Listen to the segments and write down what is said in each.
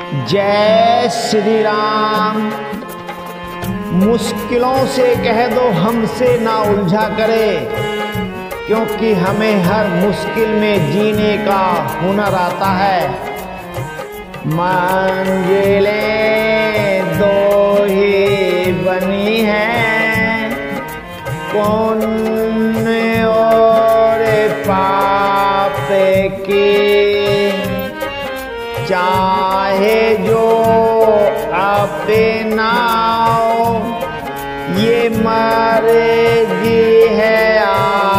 जय श्री राम। मुश्किलों से कह दो हमसे ना उलझा करे, क्योंकि हमें हर मुश्किल में जीने का हुनर आता है। मंजिलें दो ही बनी हैं, पुण्य और पाप की, चाहे जो अपनाओ ये मर्जी है आपकी।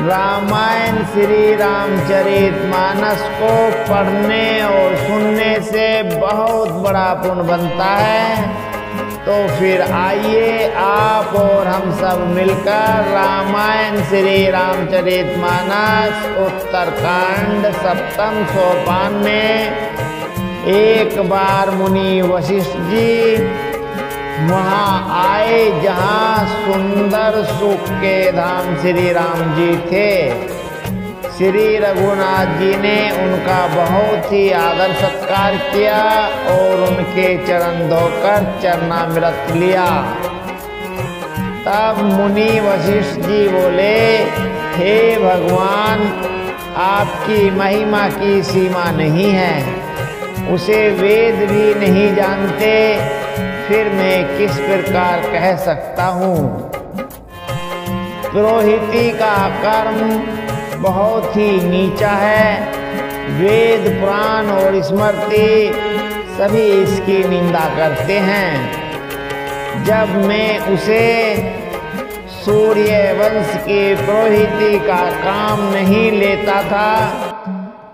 रामायण श्री रामचरितमानस को पढ़ने और सुनने से बहुत बड़ा पुण्य बनता है। तो फिर आइए आप और हम सब मिलकर रामायण श्री रामचरितमानस उत्तरकांड सप्तम सोपान में एक बार मुनि वशिष्ठ जी वहाँ आए जहाँ सुंदर सुख के धाम श्री राम जी थे। श्री रघुनाथ जी ने उनका बहुत ही आदर सत्कार किया और उनके चरण धोकर चरणामृत लिया। तब मुनि वशिष्ठ जी बोले, हे भगवान, आपकी महिमा की सीमा नहीं है, उसे वेद भी नहीं जानते, फिर मैं किस प्रकार कह सकता हूँ। पुरोहिती का कर्म बहुत ही नीचा है। वेद पुराण और स्मृति सभी इसकी निंदा करते हैं। जब मैं उसे सूर्य वंश की पुरोहिती का काम नहीं लेता था,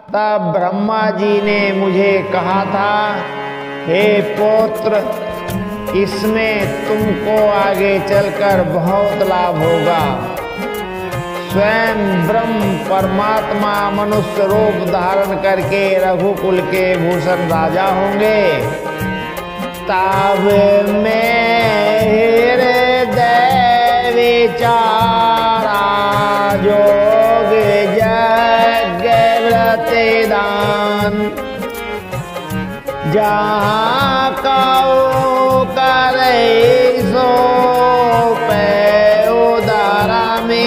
तब ब्रह्मा जी ने मुझे कहा था, हे पुत्र, इसमें तुमको आगे चलकर बहुत लाभ होगा। स्वयं ब्रह्म परमात्मा मनुष्य रूप धारण करके रघुकुल के भूषण राजा होंगे। तब मैं हृदय विचारा जोग यज्ञ व्रत दान, जहाँ कहो करे सो पे उदारा में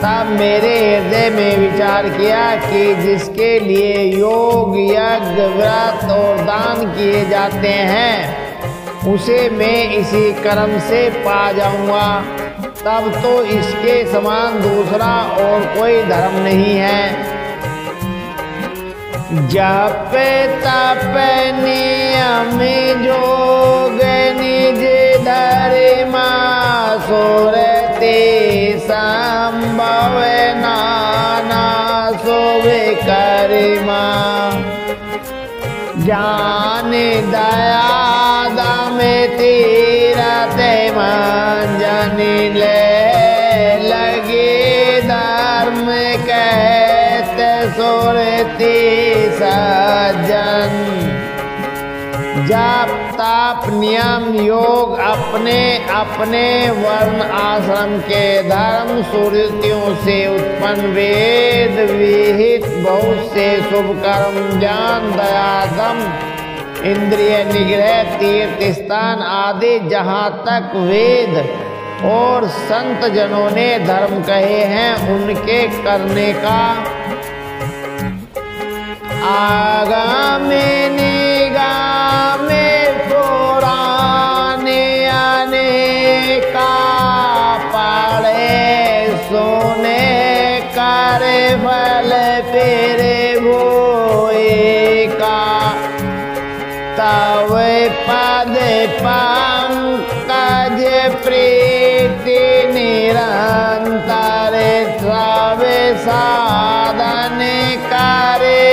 तब मेरे हृदय में विचार किया कि जिसके लिए योग यज्ञ व्रत और दान किए जाते हैं उसे मैं इसी कर्म से पा जाऊंगा। तब तो इसके समान दूसरा और कोई धर्म नहीं है। जप तप नियम जोग निज धर्मा, सुरते संभव नाना सोवे करिमा, ज्ञान दया दम तीरथ मंजन ले लगे धर्म कहते सुरती सज्जन। जप तप नियम योग अपने अपने वर्ण आश्रम के धर्म सुरतियों से उत्पन्न वेद विहित बहुत से शुभ कर्म, ज्ञान दया दम इंद्रिय निग्रह तीर्थ स्थान आदि जहाँ तक वेद और संत जनों ने धर्म कहे हैं उनके करने का आगामी निगामे पुराने आने का पड़े सोने करे फल पेरे भोए का। तब पद पंकज प्रीति निरंतर सब साधन करे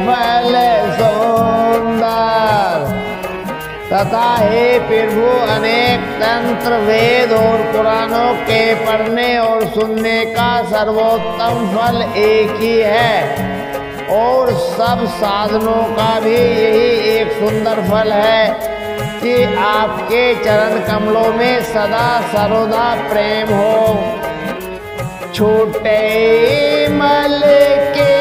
फल सुंदर। तथा हे प्रभु, अनेक तंत्र वेद और पुराणों के पढ़ने और सुनने का सर्वोत्तम फल एक ही है और सब साधनों का भी यही एक सुंदर फल है कि आपके चरण कमलों में सदा सर्वदा प्रेम हो। छोटे मल के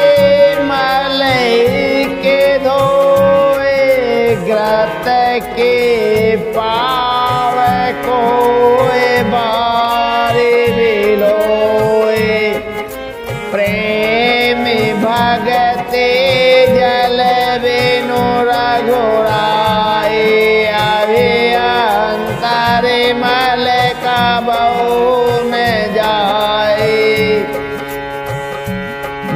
धोए ग्रत के पाव कोए बारे बिलोए प्रेम भगते जल बिनु रघुराए अभी अंतर मल का बहु में जाए।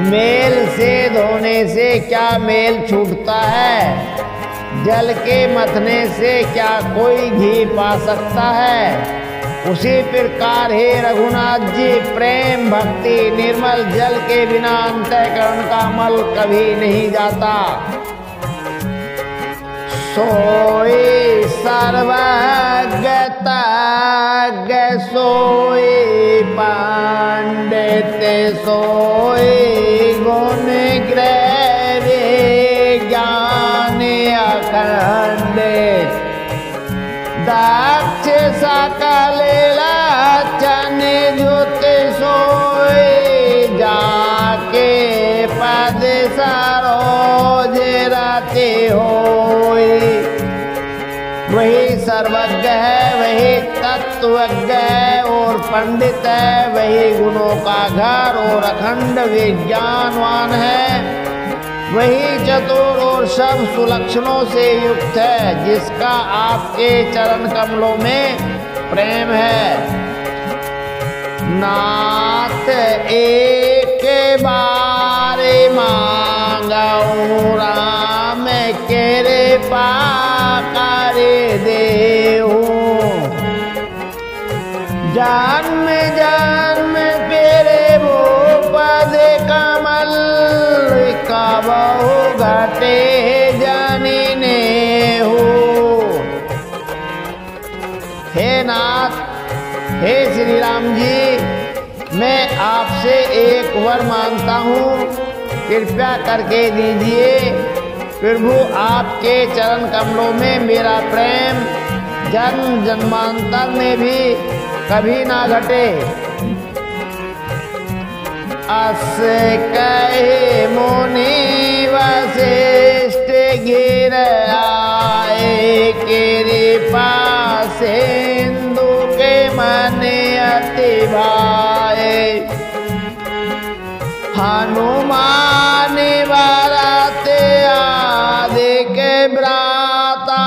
मेल से धोने से क्या मेल छूटता है, जल के मथने से क्या कोई घी पा सकता है। उसी प्रकार हे रघुनाथ जी प्रेम भक्ति निर्मल जल के बिना अंतःकरण का मल कभी नहीं जाता। सोई सर्वगता सोई पांडित सोई गुण ग्रह ज्ञान अखंडित दक्ष सकल लाचन जुत सोई जाके पद सरोज रति होई। वही सर्वज्ञ है, वही तत्वज्ञ है और पंडित है, वही गुणों का घर और अखंड विज्ञानवान है, वही चतुर और सब सुलक्षणों से युक्त है, जिसका आपके चरण कमलों में प्रेम है। नाथ एक बार मांगऊ राम कृपा कर देहु जन्म जन्म तेरे वो पद कमल कबहु घटे जानिने हो। हे नाथ, हे श्री राम जी, मैं आपसे एक वर मांगता हूँ, कृपया करके दीजिए। प्रभु आपके चरण कमलों में मेरा प्रेम जन्म जन्मांतर में भी कभी ना घटे। अस कहे मुनि वशिष्ठ गिर आए कृपा सिंधु के मन अति भाए। हनुमान बरते आदि के भ्राता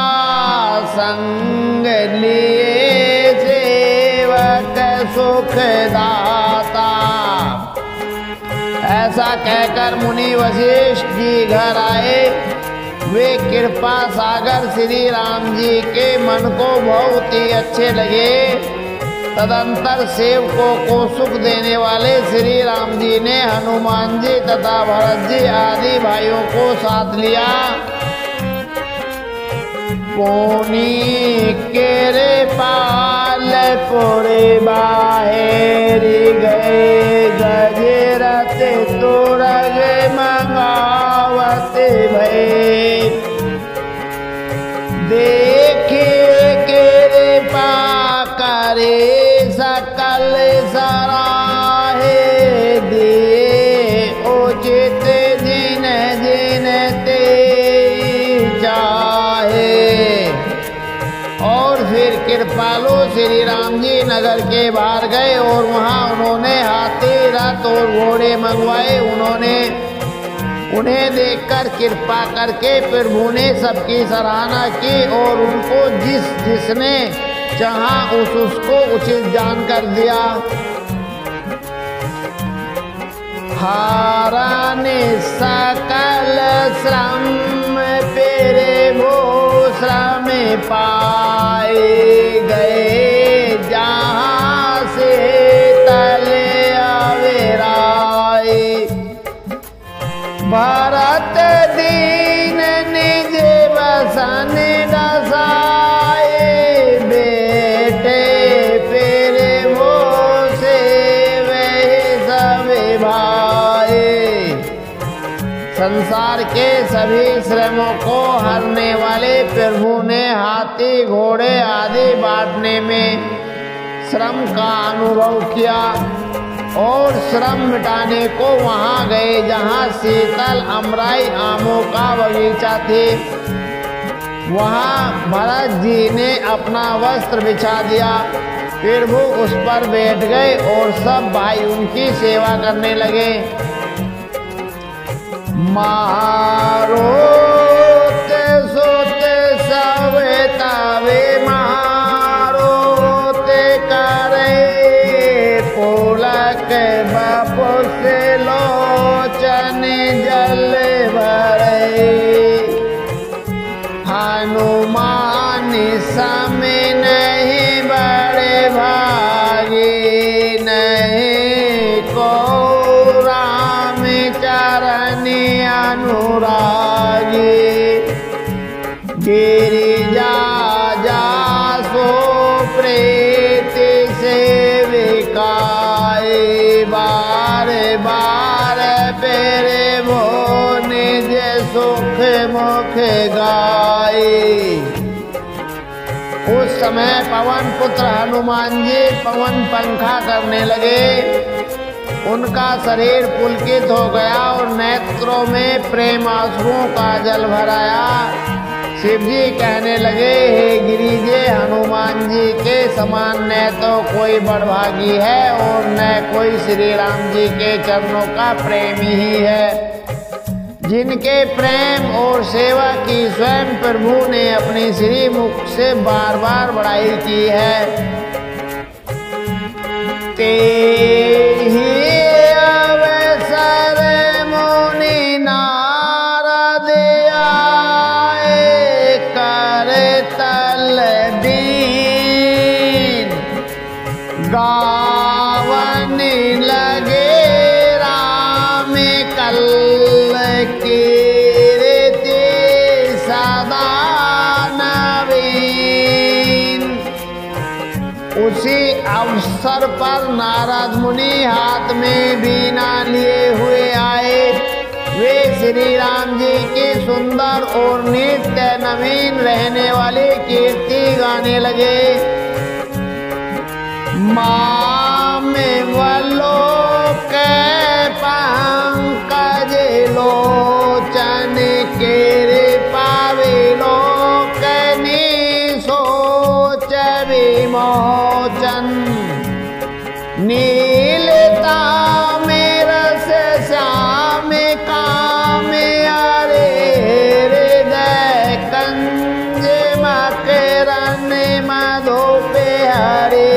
संग लिए सेवक सुख दाता। ऐसा कहकर मुनि वशिष्ठ जी घर आए। वे कृपा सागर श्री राम जी के मन को बहुत ही अच्छे लगे। तदंतर सेवकों को सुख देने वाले श्री राम जी ने हनुमान जी तथा भरत जी आदि भाइयों को साथ लिया। पोनी केरे पाल पुरे बाहेरी गए गजरत तुरग मंगावत भय। देखे केरे पा करे सकल सराहे दिए उचित जिन जिन ते चाहे। और फिर कृपालु श्री राम जी नगर के बाहर गए और वहां उन्होंने हाथी रथ और घोड़े मंगवाए। उन्हें देखकर कृपा करके प्रभु ने सबकी सराहना की और उनको जिसने चाहा उसको उचित जान कर दिया। हाराने सकल श्रम तेरे वो श्रम पाए गए जहाँ से तले आवेराए। भरत दीन निज बसन दसाए बेटे पेरे वो से वे सभी भाई। संसार के सभी श्रमों को हरने वाले प्रभु ने हाथी घोड़े आदि बांटने में श्रम का अनुभव किया। और श्रम मिटाने को वहां गए जहां शीतल अमराई आमों का बगीचा थे। वहां भरत जी ने अपना वस्त्र बिछा दिया, फिर वो उस पर बैठ गए और सब भाई उनकी सेवा करने लगे। मारो ते सोते सवे तावे मारो ते करे पुलक बापो से लोचन जल भरे। हनुमान समय नहीं बड़े भागी नहीं को राम चरणी अनुरागी। गिरिजा जासो प्रीति सेविकाए बार बार पेरे वो निज सुख मुख गाए। उस समय पवन पुत्र हनुमान जी पवन पंखा करने लगे। उनका शरीर पुलकित हो गया और नेत्रों में प्रेम आंसुओं का जल भराया। शिव जी कहने लगे, हे गिरिजे, हनुमान जी के समान न तो कोई बड़भागी है और न कोई श्री राम जी के चरणों का प्रेमी ही है। जिनके प्रेम और सेवा की स्वयं प्रभु ने अपनी श्री मुख से बार बार बड़ाई की है। ते ही अवसर मुनि नारद आए कर तल दीन। गावन लगे राम कल कीर्ति सदा नवीन। उसी अवसर पर नारद मुनि हाथ में बीना लिए हुए आए। वे श्री राम जी की सुंदर और नित्य नवीन रहने वाली कीर्ति गाने लगे। माम वलोक पंकज लोचन कृपा विलोकनी सोच विमोचन। नीलता में रस श्याम काम अरे हृदय कंज मकरन मधुपे हरे।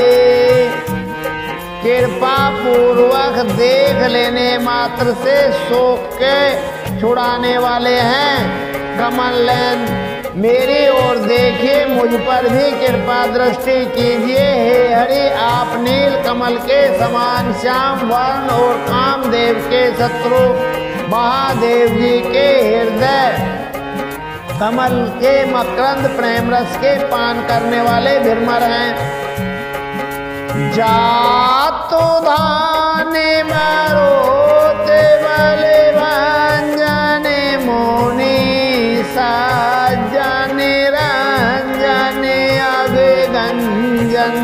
कृपा पूर्वक देख लेने मात्र से शोक के छुड़ाने वाले हैं। कमल नयन मेरी ओर देखिए, मुझ पर भी कृपा दृष्टि कीजिए। हे हरि, आप नील कमल के समान श्याम वर्ण और कामदेव के शत्रु महादेव जी के हृदय कमल के मकरंद प्रेम रस के पान करने वाले भीमर हैं। जातु धाने मरोते बले भंजने मुनि सज्जन रंजन अभिगंजन।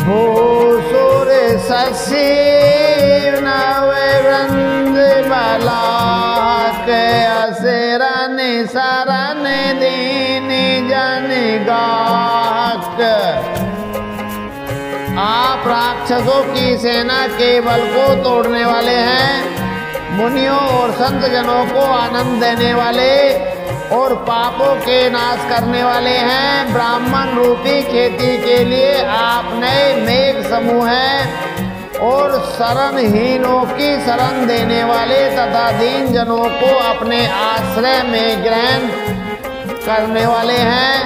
भूसुर शशि नव वृंद बलाक असरन शरण दीन जन गाक। आप राक्षसों की सेना के बल को तोड़ने वाले हैं। मुनियों और संत जनों को आनंद देने वाले और पापों के नाश करने वाले हैं। ब्राह्मण रूपी खेती के लिए आप नए मेघ समूह हैं और शरणहीनों की शरण देने वाले तथा दीन जनों को अपने आश्रय में ग्रहण करने वाले हैं।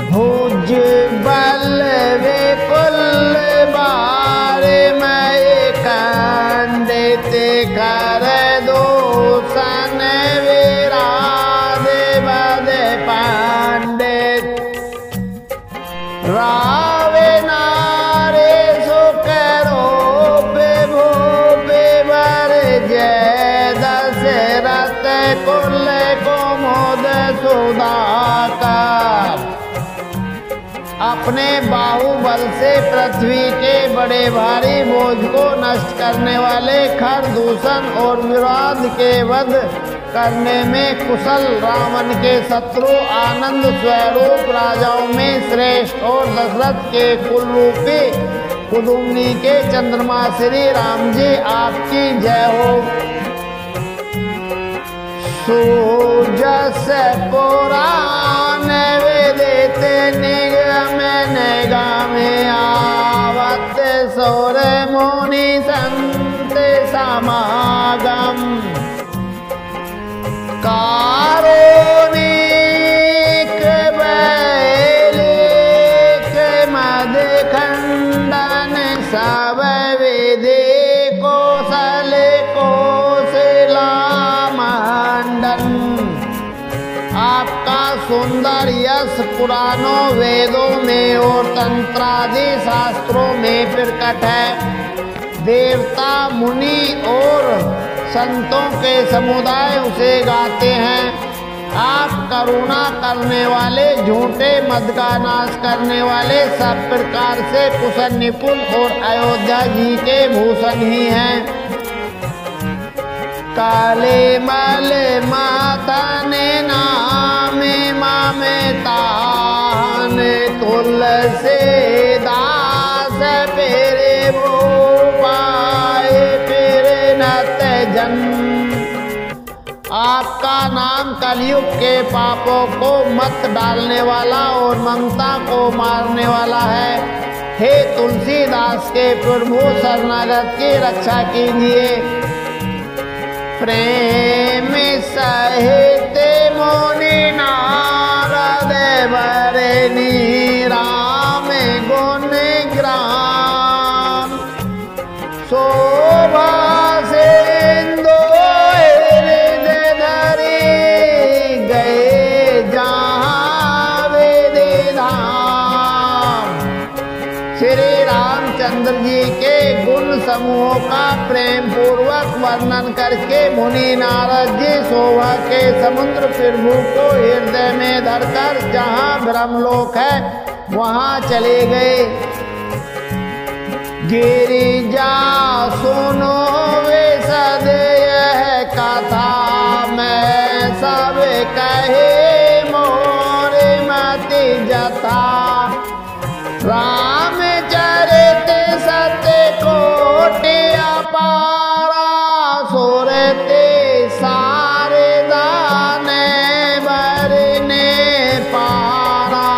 भुज बल विपुल बारे मैं खंडित कर दूषण विराज बद पंडित। रावे नारे सुख रूप भूप वर जय दशरथ कुल कुमुद सुधाकर। अपने बाहुबल से पृथ्वी के बड़े भारी बोझ को नष्ट करने वाले खर दूषण और विवाद के वध करने में कुशल रावण के शत्रु आनंद स्वरूप राजाओं में श्रेष्ठ और दशरथ के कुल रूपी कुदुम्नी के चंद्रमा श्री राम जी आपकी जय हो। सूजस पुराण वेदित निगम निगमे आवत सौर मुनि संत समागम कारुणिक बैलिक मद खंडन सब विधि कौशल कौशला आपका सुंदर यश पुराणों वेदों में और तंत्रादि शास्त्रों में प्रकट है। देवता मुनि और संतों के समुदाय उसे गाते हैं। आप करुणा करने वाले, झूठे मद का नाश करने वाले, सब प्रकार से कुशल निपुण और अयोध्या जी के भूषण ही हैं। काले मल मातने नामे मामे तान तुलसी दास पेरे वो पाए पेरे नत जन। आपका नाम कलयुग के पापों को मत डालने वाला और ममता को मारने वाला है। हे तुलसीदास के प्रभु शरणागत की रक्षा कीजिए। प्रेम सहित मुनि नारद बरनी राम गुण ग्राम शोभा सिंधु हृदय धरि गए जहाँ वेद धाम। श्री रामचंद्र जी के गुण समूहों का प्रेम पूर्वक वर्णन करके मुनि नारद जी शोभा के समुद्र प्रभु को हृदय में धरकर जहाँ ब्रह्मलोक है वहाँ चले गए। गिरिजा सुनो वे सद यह कथा मैं सब कहे मोर मति जथा। रामचरित सत्य कोटि अपारा सुरते सारे दाने बरने पारा।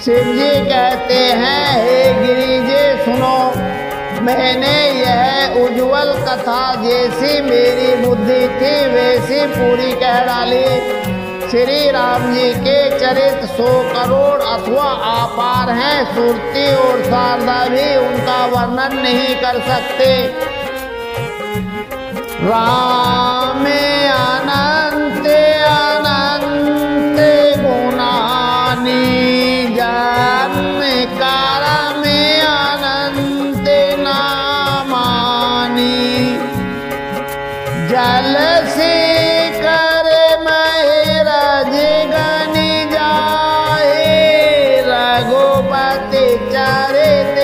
शिव जी कहते हैं, हे गिरिजे सुनो, मैंने यह उज्जवल कथा जैसी मेरी बुद्धि थी वैसी पूरी कह डाली। श्री राम जी के चरित्र 100 करोड़ अथवा अपार हैं। सुरती और शारदा भी उनका वर्णन नहीं कर सकते। राम अनंत अनंत गुणानी जन्म कर्म अनंत नामानी। जल से कर महरज गनि जाए रघुपति चरित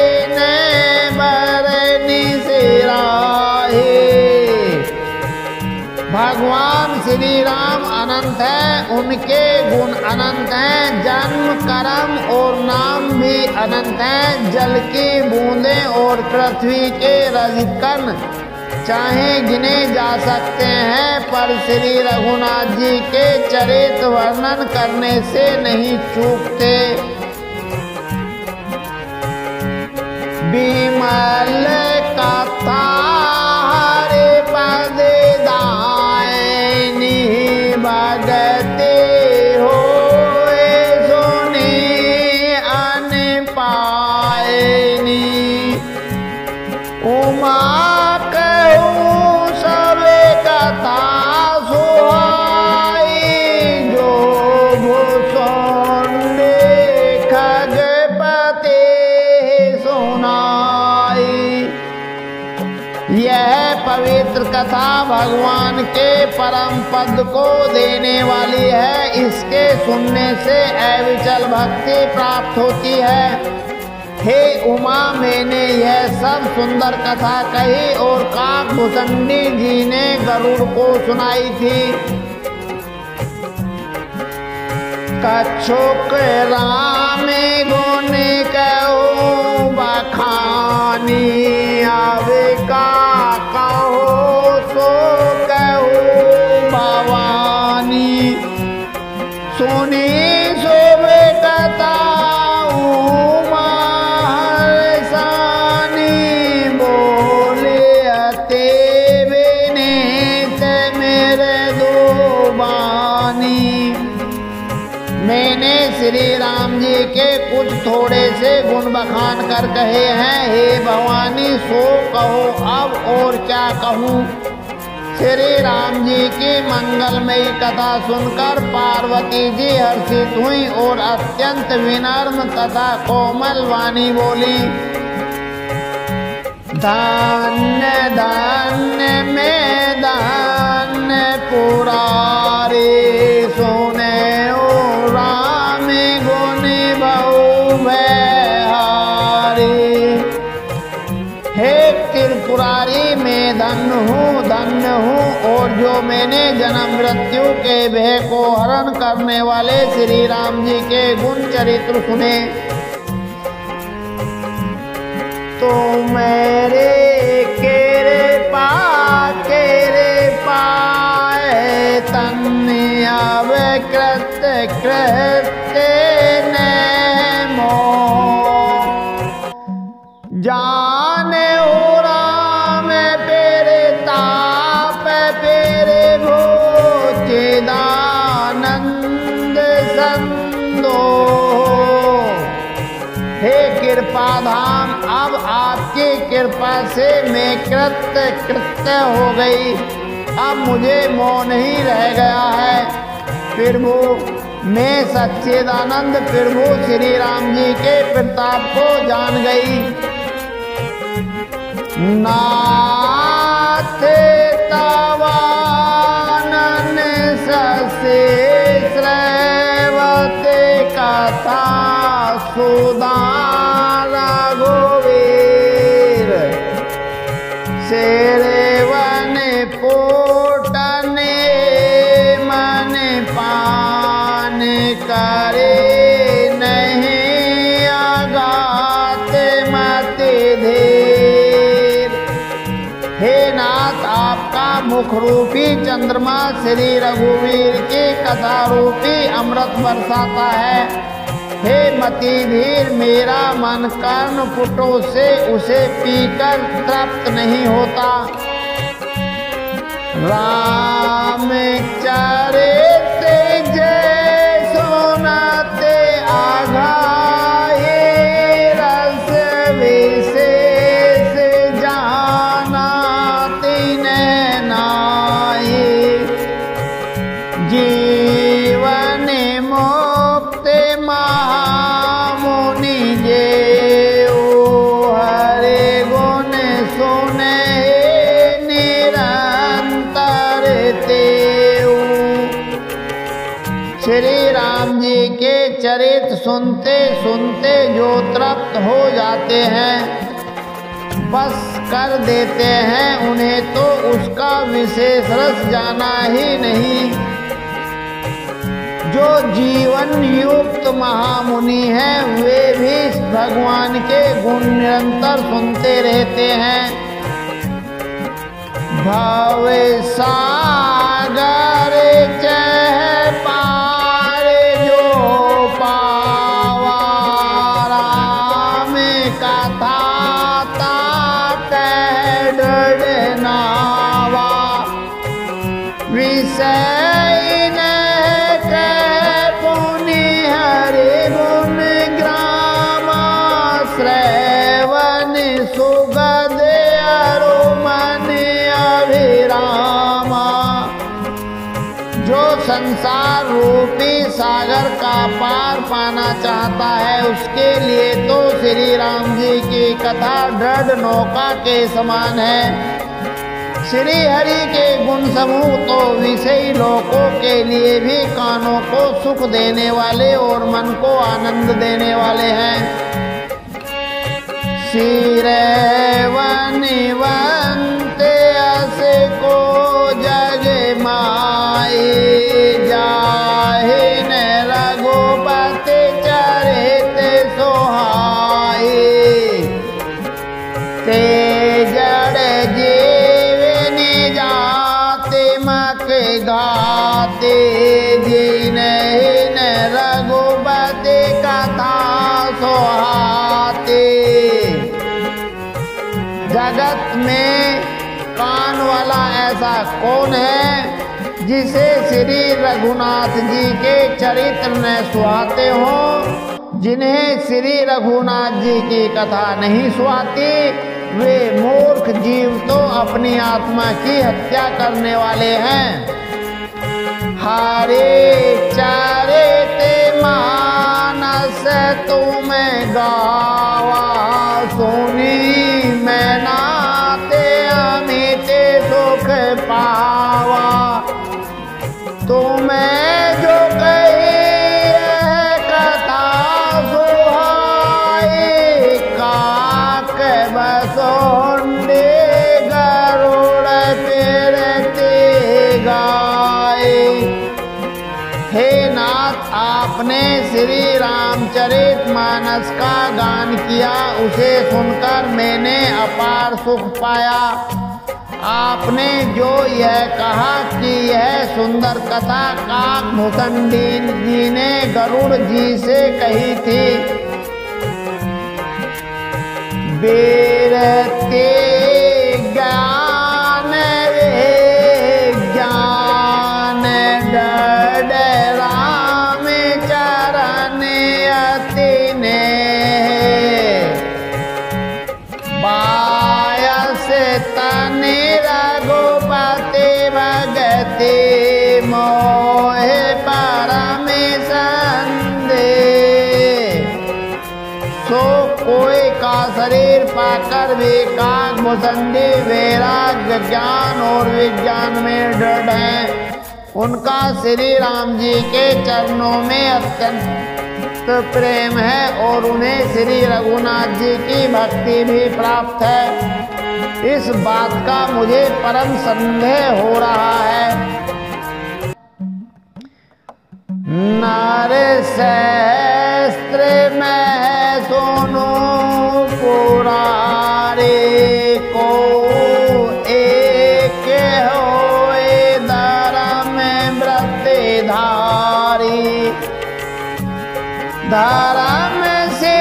बरनी सिराहे। भगवान श्री राम अनंत है, उनके गुण अनंत हैं। जन्म कर्म और नाम भी अनंत हैं। जल की बूंदें और पृथ्वी के रजकण चाहे गिने जा सकते हैं, पर श्री रघुनाथ जी के चरित्र वर्णन करने से नहीं चूकते। विमल कथा हरि पद दायनी भगते होए सुनी अन पायनी। उमा पवित्र कथा भगवान के परम पद को देने वाली है। इसके सुनने से अविचल भक्ति प्राप्त होती है। हे उमा, मैंने यह सब सुंदर कथा कही और काकभूषणी जी ने गरुड़ को सुनाई थी। कच्छुक राम गुण कहो बखानी, आवे का कहो सो कहो भवानी। सुनी सोवे कथा उमा हर्षानी, बोले अते विनीत मेरे दो बानी। मैंने श्री राम जी के कुछ थोड़े से गुण बखान कर कहे हैं। हे भवानी, सो कहो अब और क्या कहूँ। श्री राम जी की मंगलमयी कथा सुनकर पार्वती जी हर्षित हुई और अत्यंत विनम्र तथा कोमल वाणी बोली, धन्य धन्य में धन्य पुरारी, सुने राम गुण बहु भयहारी। हे त्रिपुरारी, मैं धन्य हूँ और जो मैंने जन्म मृत्यु के भय को हरण करने वाले श्री राम जी के गुण चरित्र सुने, तो मेरे केरे पाए तन्या विकृत कृत्य नेमो। जाने हो राम पेरे ताप पेरे भो, चिदानंद संदो। हे कृपा धाम, अब आपकी कृपा से मैं कृत्य हो गई। अब मुझे मोह नहीं रह गया है। प्रभु, मैं सच्चिदानंद प्रभु श्री राम जी के प्रताप को जान गई। नाथ तवानन ससे श्रवते कथा सुदार गोवीर, सेवन पोटने मन पान करे नहीं आगात मत धीर। हे नाथ, आपका मुख रूपी चंद्रमा श्री रघुवीर की कथा रूपी अमृत बरसाता है। हे मति धीर, मेरा मन कर्ण पुटों से उसे पीकर तृप्त नहीं होता। राम चरित जय सुनते आघाये, रस विशेष जाना तिन्ह नाहि। जीवन मुक्त महामुनि जेऊ, हरे गुण सुने निरंतर तेऊ। श्री राम जी के चरित्र सुनते सुनते जो तृप्त हो जाते हैं, बस कर देते हैं, उन्हें तो उसका विशेष रस जाना ही नहीं। जो जीवन युक्त महामुनि हैं, वे भी भगवान के गुण निरंतर सुनते रहते हैं। भव सागर चह पार जो पावा, राम कथा कह डरनावा। विषय न कह पुनि हरि गुण ग्रामा, श्रवण सुगध अरु मन अभिरामा। जो संसार रूपी सागर का पार पाना चाहता है, उसके लिए तो श्री राम जी की कथा दृढ़ नौका के समान है। श्री हरि के गुण समूह तो विषयी लोकों के लिए भी कानों को सुख देने वाले और मन को आनंद देने वाले हैं। शिरवनिवंते असे को जग माए जाहे न रघुपति चरित सोहाए। ते जड़ जीवनी जाते मक गाते जिन्हें रघुपति कथा सोहाते। जगत में कान वाला ऐसा कौन है जिसे श्री रघुनाथ जी के चरित्र न सुहाते हों। जिन्हें श्री रघुनाथ जी की कथा नहीं सुहाती वे मूर्ख जीव तो अपनी आत्मा की हत्या करने वाले हैं। हरे चरित मानस तुम गावा सुनी मैं नाते अमित सुख पावा। तुम्हें जो कही है कथा सुहाई काक बसोंडे गरुड़ फिरते गाए। हे नाथ आपने श्री रामचरित मानस का गान किया, उसे सुनकर मैंने अपार सुख पाया। आपने जो यह कहा कि यह सुंदर कथा काकभूषणी जी ने गरुड़ जी से कही थी। बेरते ज्ञान ज्ञान डर राम चरण अति ने बायस तनि रघुपति भगति मोहे परम संदेह। सो कोई का शरीर पाकर भी काकभूषणी वैराग्य ज्ञान और विज्ञान में दृढ़ हैं। उनका श्री राम जी के चरणों में अत्यंत प्रेम है और उन्हें श्री रघुनाथ जी की भक्ति भी प्राप्त है। इस बात का मुझे परम संदेह हो रहा है। नर शास्त्र में सुनो पुरारे को एक होए धर्म व्रत धारी। धर्मशील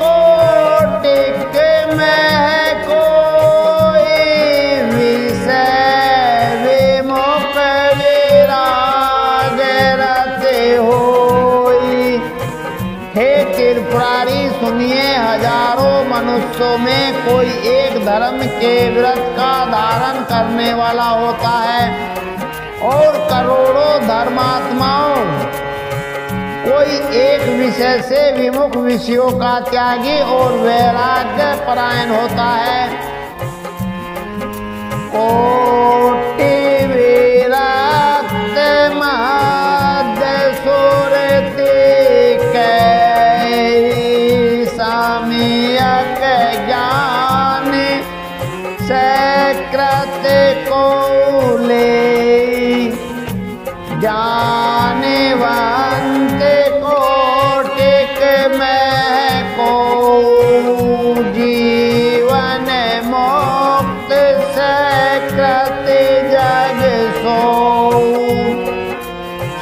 कोटिक में कोई विषय विमुख विराग रते होई। हे त्रिपुरारी सुनिए, हजारों मनुष्यों में कोई एक धर्म के व्रत का धारण करने वाला होता है और करोड़ों धर्मात्माओं कोई एक विषय से विमुख विषयों का त्यागी और वैराग्य परायण होता है। कोटि विरक्त महद सुरति कई सम्यक ज्ञान सकृत को ले। ज्ञानवंत कोटिक में को जीवन मुक्त सकृत जग सो।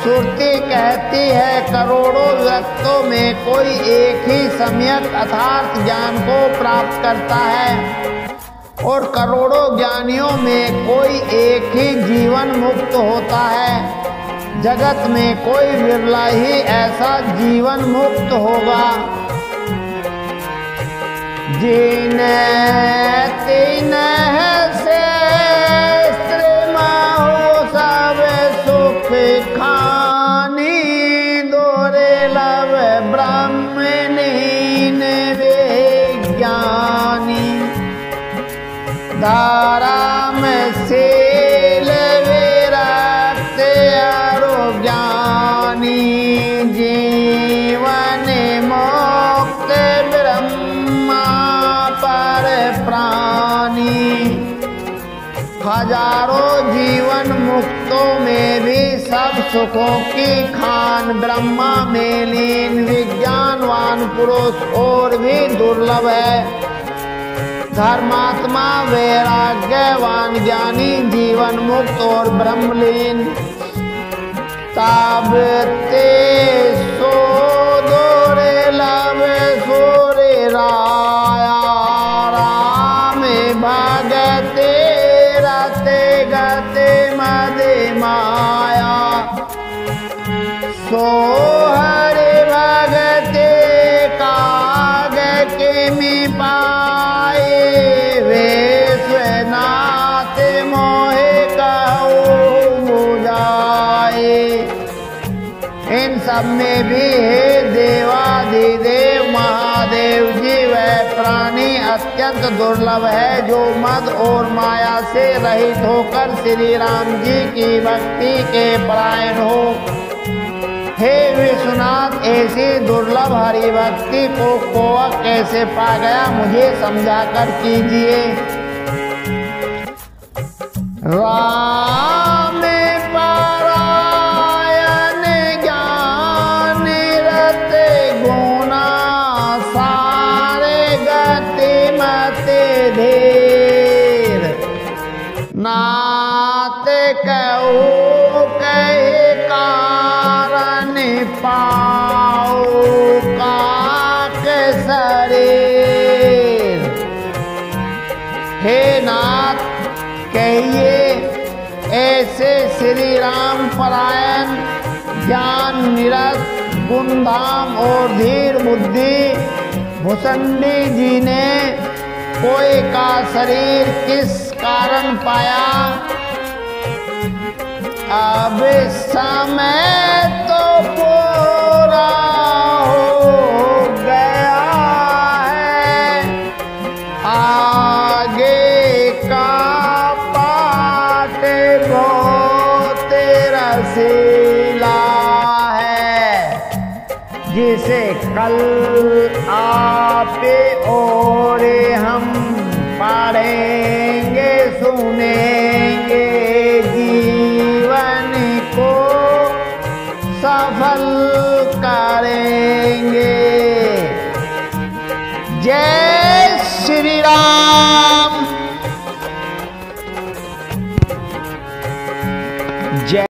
श्रुति कहती है करोड़ों व्यक्तों में कोई एक ही सम्यक अर्थात ज्ञान को प्राप्त करता है और करोड़ों ज्ञानियों में कोई एक ही जीवन मुक्त होता है। जगत में कोई विरला ही ऐसा जीवन मुक्त होगा। जिन तीन शास्त्र माहो सब सुख खानी दोरे लव ब्रह्मलीन विज्ञानी। धारा सुखों की खान, ब्रह्मा में लीन विज्ञानवान पुरुष और भी दुर्लभ है। धर्मात्मा वैराग्यवान ज्ञानी जीवन मुक्त और ब्रह्मलीन। ताबते सो दोरे लब सोरे राया, राम भगते रते गते मदे माया। सो हरे भगते काग के मी पाए, विश्वनाथ मोहे कहो मुझाए। इन सब में भी हे देवाधिदेव महादेव जी वह प्राणी अत्यंत दुर्लभ है जो मद और माया से रहित होकर श्री राम जी की भक्ति के परायण हो। हे विश्वनाथ, ऐसी दुर्लभ हरि भक्ति को कोआ कैसे पा गया, मुझे समझा कर कीजिए। राम पारायण ज्ञान रते गुना, सारे गति मते धीर। नात कहूँ कहे कारण पाओ काक शरीर। हे नाथ, कहिए ऐसे श्री राम परायण ज्ञान निरत गुणधाम और धीर बुद्धि भुसंडी जी ने कोई का शरीर किस कारण पाया। अब समय तो पूरा हो गया है, आगे का पाठ बहुत रसीला है। जिसे कल आपे